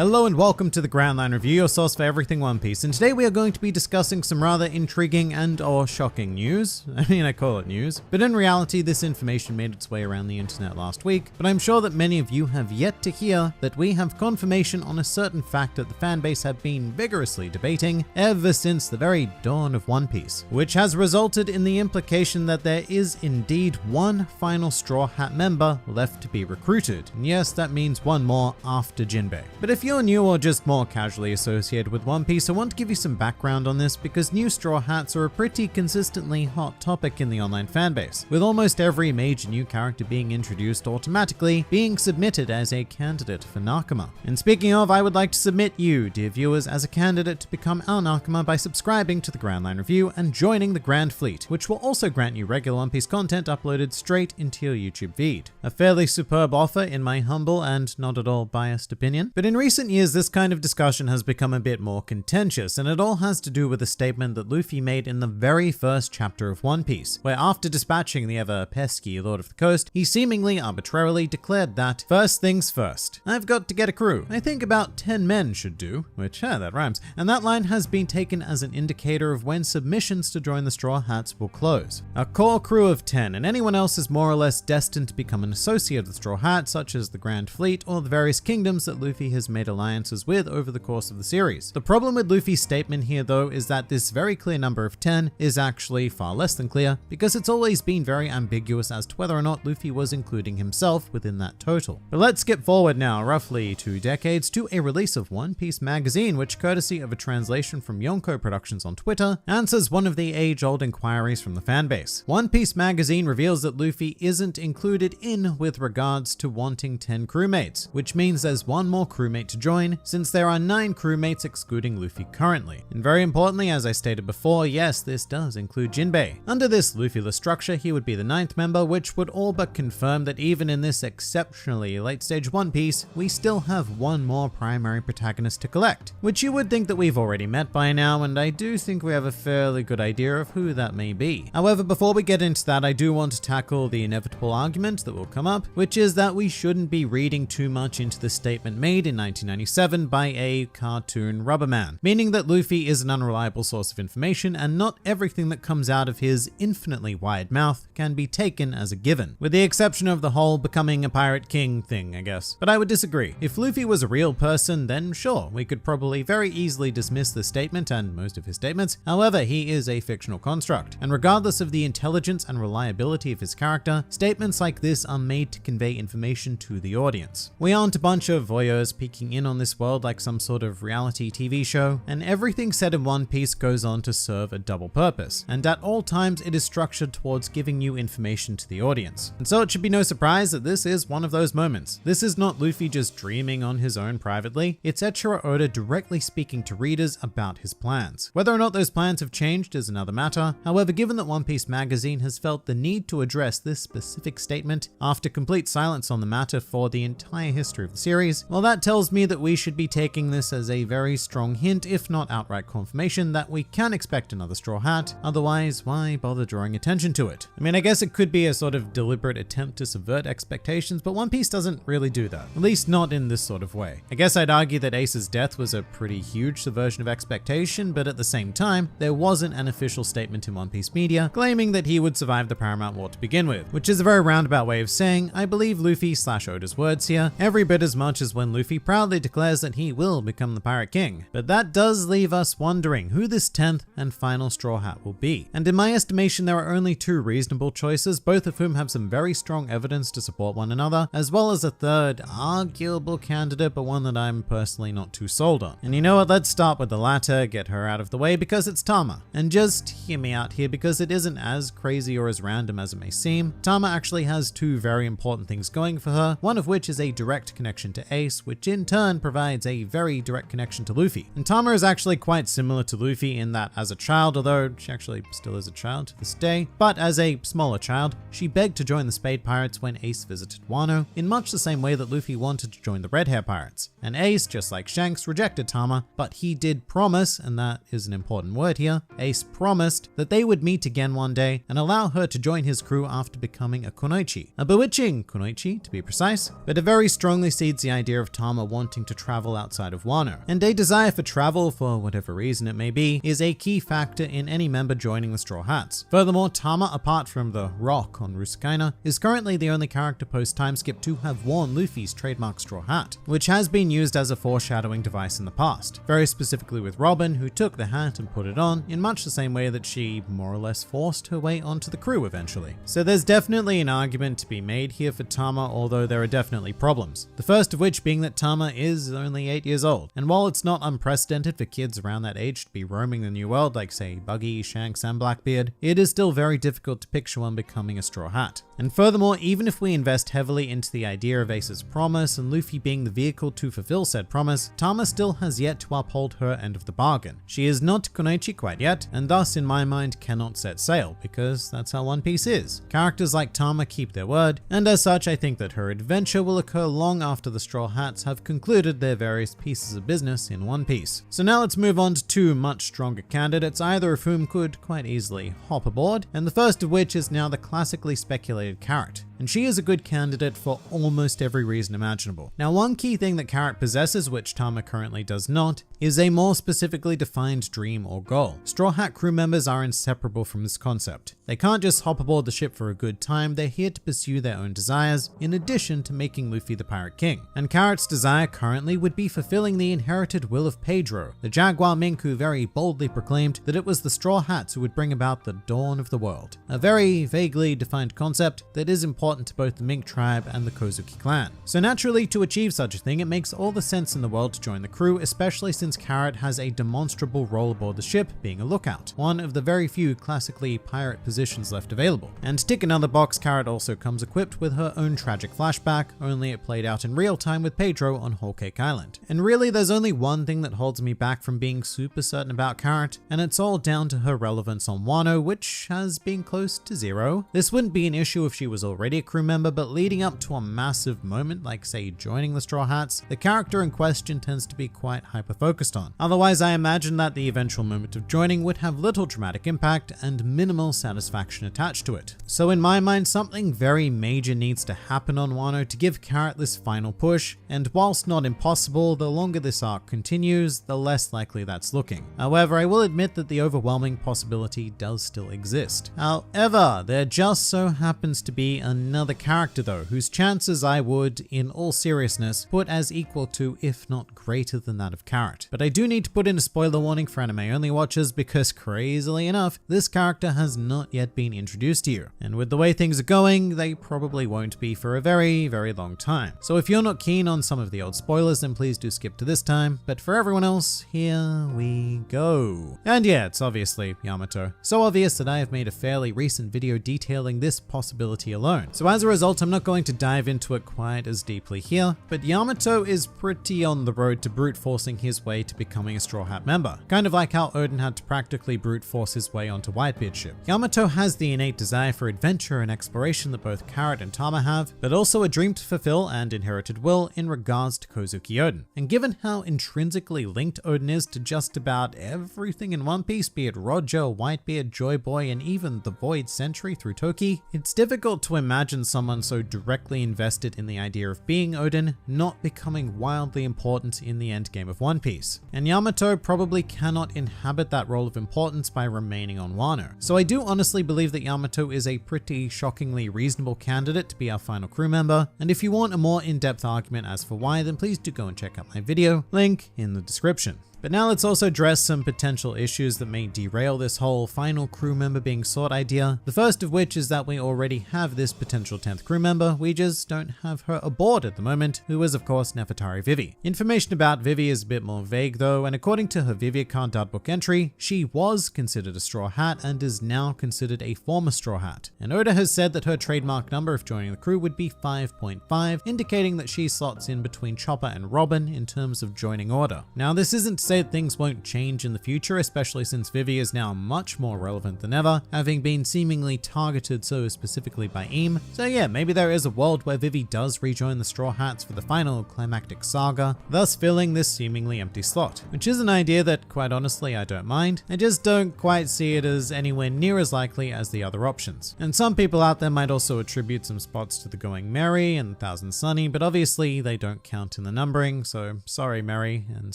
Hello and welcome to the Grand Line Review, your source for everything One Piece, and today we are going to be discussing some rather intriguing and/or shocking news. I call it news, but in reality this information made its way around the internet last week, but I'm sure that many of you have yet to hear that we have confirmation on a certain fact that the fanbase have been vigorously debating ever since the very dawn of One Piece, which has resulted in the implication that there is indeed one final Straw Hat member left to be recruited, and yes, that means one more after Jinbei. But if you're new or just more casually associated with One Piece, I want to give you some background on this because new Straw Hats are a pretty consistently hot topic in the online fanbase, with almost every major new character being introduced automatically being submitted as a candidate for Nakama. And speaking of, I would like to submit you, dear viewers, as a candidate to become our Nakama by subscribing to the Grand Line Review and joining the Grand Fleet, which will also grant you regular One Piece content uploaded straight into your YouTube feed. A fairly superb offer in my humble and not at all biased opinion, but in recent years this kind of discussion has become a bit more contentious, and it all has to do with a statement that Luffy made in the very first chapter of One Piece, where after dispatching the ever pesky Lord of the Coast, he seemingly arbitrarily declared that, first things first, I've got to get a crew. I think about 10 men should do, which, that rhymes, and that line has been taken as an indicator of when submissions to join the Straw Hats will close. A core crew of 10, and anyone else is more or less destined to become an associate of the Straw Hat, such as the Grand Fleet or the various kingdoms that Luffy has made alliances with over the course of the series. The problem with Luffy's statement here though is that this very clear number of 10 is actually far less than clear, because it's always been very ambiguous as to whether or not Luffy was including himself within that total. But let's skip forward now roughly 2 decades to a release of One Piece magazine, which, courtesy of a translation from Yonko Productions on Twitter, answers one of the age-old inquiries from the fanbase. One Piece magazine reveals that Luffy isn't included in with regards to wanting 10 crewmates, which means there's one more crewmate to join, since there are 9 crewmates excluding Luffy currently. And very importantly, as I stated before, yes, this does include Jinbei. Under this Luffy-less structure, he would be the 9th member, which would all but confirm that even in this exceptionally late stage One Piece, we still have one more primary protagonist to collect, which you would think that we've already met by now, and I do think we have a fairly good idea of who that may be. However, before we get into that, I do want to tackle the inevitable argument that will come up, which is that we shouldn't be reading too much into the statement made in 1997 by a cartoon Rubberman, meaning that Luffy is an unreliable source of information and not everything that comes out of his infinitely wide mouth can be taken as a given, with the exception of the whole becoming a pirate king thing, I guess. But I would disagree. If Luffy was a real person, then sure, we could probably very easily dismiss the statement and most of his statements. However, he is a fictional construct, and regardless of the intelligence and reliability of his character, statements like this are made to convey information to the audience. We aren't a bunch of voyeurs peeking in on this world like some sort of reality TV show, and everything said in One Piece goes on to serve a double purpose, and at all times it is structured towards giving you information to the audience. And so it should be no surprise that this is one of those moments. This is not Luffy just dreaming on his own privately, it's Eiichiro Oda directly speaking to readers about his plans. Whether or not those plans have changed is another matter. However, given that One Piece magazine has felt the need to address this specific statement after complete silence on the matter for the entire history of the series, well, that tells me that we should be taking this as a very strong hint, if not outright confirmation, that we can expect another Straw Hat. Otherwise, why bother drawing attention to it? I mean, I guess it could be a sort of deliberate attempt to subvert expectations, but One Piece doesn't really do that, at least not in this sort of way. I guess I'd argue that Ace's death was a pretty huge subversion of expectation, but at the same time, there wasn't an official statement in One Piece media claiming that he would survive the Paramount War to begin with, which is a very roundabout way of saying I believe Luffy/Oda's words here every bit as much as when Luffy proudly declares that he will become the Pirate King. But that does leave us wondering who this 10th and final Straw Hat will be. And in my estimation, there are only 2 reasonable choices, both of whom have some very strong evidence to support one another, as well as a third arguable candidate, but one that I'm personally not too sold on. And you know what, let's start with the latter, get her out of the way, because it's Tama. And just hear me out here, because it isn't as crazy or as random as it may seem. Tama actually has 2 very important things going for her, one of which is a direct connection to Ace, which in turn provides a very direct connection to Luffy. And Tama is actually quite similar to Luffy in that as a child, although she actually still is a child to this day, but as a smaller child, she begged to join the Spade Pirates when Ace visited Wano, in much the same way that Luffy wanted to join the Red Hair Pirates. And Ace, just like Shanks, rejected Tama, but he did promise, and that is an important word here, Ace promised that they would meet again one day and allow her to join his crew after becoming a kunoichi. A bewitching kunoichi, to be precise, but it very strongly seeds the idea of Tama wanting wanting to travel outside of Wano. And a desire for travel, for whatever reason it may be, is a key factor in any member joining the Straw Hats. Furthermore, Tama, apart from the Rock on Rusukaina, is currently the only character post-timeskip to have worn Luffy's trademark straw hat, which has been used as a foreshadowing device in the past, very specifically with Robin, who took the hat and put it on in much the same way that she more or less forced her way onto the crew eventually. So there's definitely an argument to be made here for Tama, although there are definitely problems. The first of which being that Tama is only 8 years old, and while it's not unprecedented for kids around that age to be roaming the new world like say Buggy, Shanks and Blackbeard, it is still very difficult to picture one becoming a straw hat. And furthermore, even if we invest heavily into the idea of Ace's promise and Luffy being the vehicle to fulfill said promise, Tama still has yet to uphold her end of the bargain. She is not Kunoichi quite yet, and thus in my mind cannot set sail, because that's how One Piece is. Characters like Tama keep their word, and as such I think that her adventure will occur long after the Straw Hats have concluded their various pieces of business in One Piece. So now let's move on to two much stronger candidates, either of whom could quite easily hop aboard, and the first of which is now the classically speculated Carrot. And she is a good candidate for almost every reason imaginable. Now, one key thing that Carrot possesses, which Tama currently does not, is a more specifically defined dream or goal. Straw Hat crew members are inseparable from this concept. They can't just hop aboard the ship for a good time, they're here to pursue their own desires, in addition to making Luffy the Pirate King. And Carrot's desire currently would be fulfilling the inherited will of Pedro, the Jaguar Mink who very boldly proclaimed that it was the Straw Hats who would bring about the dawn of the world. A very vaguely defined concept that is important to both the Mink tribe and the Kozuki clan. So naturally, to achieve such a thing, it makes all the sense in the world to join the crew, especially since Carrot has a demonstrable role aboard the ship, being a lookout, one of the very few classically pirate positions left available. And to tick another box, Carrot also comes equipped with her own tragic flashback, only it played out in real time with Pedro on Whole Cake Island. And really, there's only one thing that holds me back from being super certain about Carrot, and it's all down to her relevance on Wano, which has been close to zero. This wouldn't be an issue if she was already a crew member, but leading up to a massive moment like say joining the Straw Hats, the character in question tends to be quite hyper-focused on. Otherwise, I imagine that the eventual moment of joining would have little dramatic impact and minimal satisfaction attached to it. So in my mind, something very major needs to happen on Wano to give Carrot this final push, and whilst not impossible, the longer this arc continues, the less likely that's looking. However, I will admit that the overwhelming possibility does still exist. However, there just so happens to be another character though, whose chances I would, in all seriousness, put as equal to, if not greater than that of Carrot. But I do need to put in a spoiler warning for anime only watchers because crazily enough, this character has not yet been introduced to you. And with the way things are going, they probably won't be for a very, very long time. So if you're not keen on some of the old spoilers, then please do skip to this time. But for everyone else, here we go. And yeah, it's obviously Yamato. So obvious that I have made a fairly recent video detailing this possibility alone. So as a result, I'm not going to dive into it quite as deeply here, but Yamato is pretty on the road to brute forcing his way to becoming a Straw Hat member. Kind of like how Odin had to practically brute force his way onto Whitebeard's ship. Yamato has the innate desire for adventure and exploration that both Carrot and Tama have, but also a dream to fulfill and inherited will in regards to Kozuki Odin. And given how intrinsically linked Odin is to just about everything in One Piece, be it Roger, Whitebeard, Joy Boy, and even the Void Century through Toki, it's difficult to imagine someone so directly invested in the idea of being Odin not becoming wildly important in the endgame of One Piece. And Yamato probably cannot inhabit that role of importance by remaining on Wano. So I do honestly believe that Yamato is a pretty shockingly reasonable candidate to be our final crew member, and if you want a more in-depth argument as for why, then please do go and check out my video, link in the description. But now let's also address some potential issues that may derail this whole final crew member being sought idea. The first of which is that we already have this potential 10th crew member, we just don't have her aboard at the moment, who is of course Nefertari Vivi. Information about Vivi is a bit more vague though, and according to her Vivi account book entry, she was considered a Straw Hat and is now considered a former Straw Hat. And Oda has said that her trademark number of joining the crew would be 5.5, indicating that she slots in between Chopper and Robin in terms of joining order. Now this isn't to say that things won't change in the future, especially since Vivi is now much more relevant than ever, having been seemingly targeted so specifically by Eam. So yeah, maybe there is a world where Vivi does rejoin the Straw Hats for the final climactic saga, thus filling this seemingly empty slot, which is an idea that, quite honestly, I don't mind. I just don't quite see it as anywhere near as likely as the other options. And some people out there might also attribute some spots to the Going Merry and Thousand Sunny, but obviously they don't count in the numbering, so sorry Merry and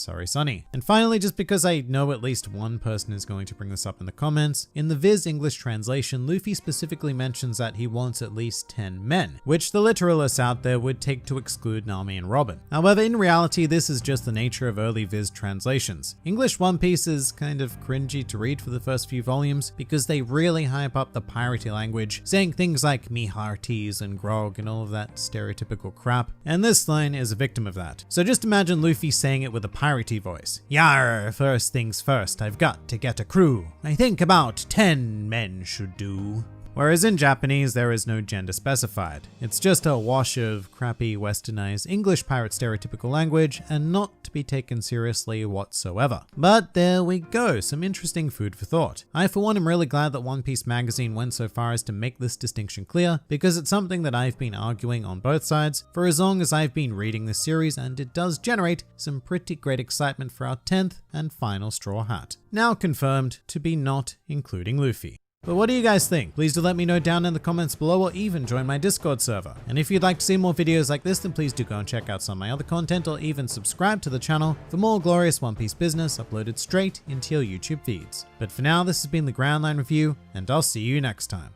sorry Sunny. And finally, just because I know at least one person is going to bring this up in the comments, in the Viz English translation, Luffy specifically mentions that he wants at least 10 men, which the literalists out there would take to exclude Nami and Robin. However, in reality, this is just the nature of early Viz translations. English One Piece is kind of cringy to read for the first few volumes because they really hype up the piratey language, saying things like me hearties and grog and all of that stereotypical crap, and this line is a victim of that. So just imagine Luffy saying it with a piratey voice. Yar, first things first, I've got to get a crew. I think about 10 men should do. Whereas in Japanese, there is no gender specified. It's just a wash of crappy westernized English pirate stereotypical language and not to be taken seriously whatsoever. But there we go, some interesting food for thought. I for one am really glad that One Piece magazine went so far as to make this distinction clear, because it's something that I've been arguing on both sides for as long as I've been reading this series, and it does generate some pretty great excitement for our 10th and final Straw Hat. Now confirmed to be not including Luffy. But what do you guys think? Please do let me know down in the comments below, or even join my Discord server. And if you'd like to see more videos like this, then please do go and check out some of my other content, or even subscribe to the channel for more glorious One Piece business uploaded straight into your YouTube feeds. But for now, this has been the Grand Line Review, and I'll see you next time.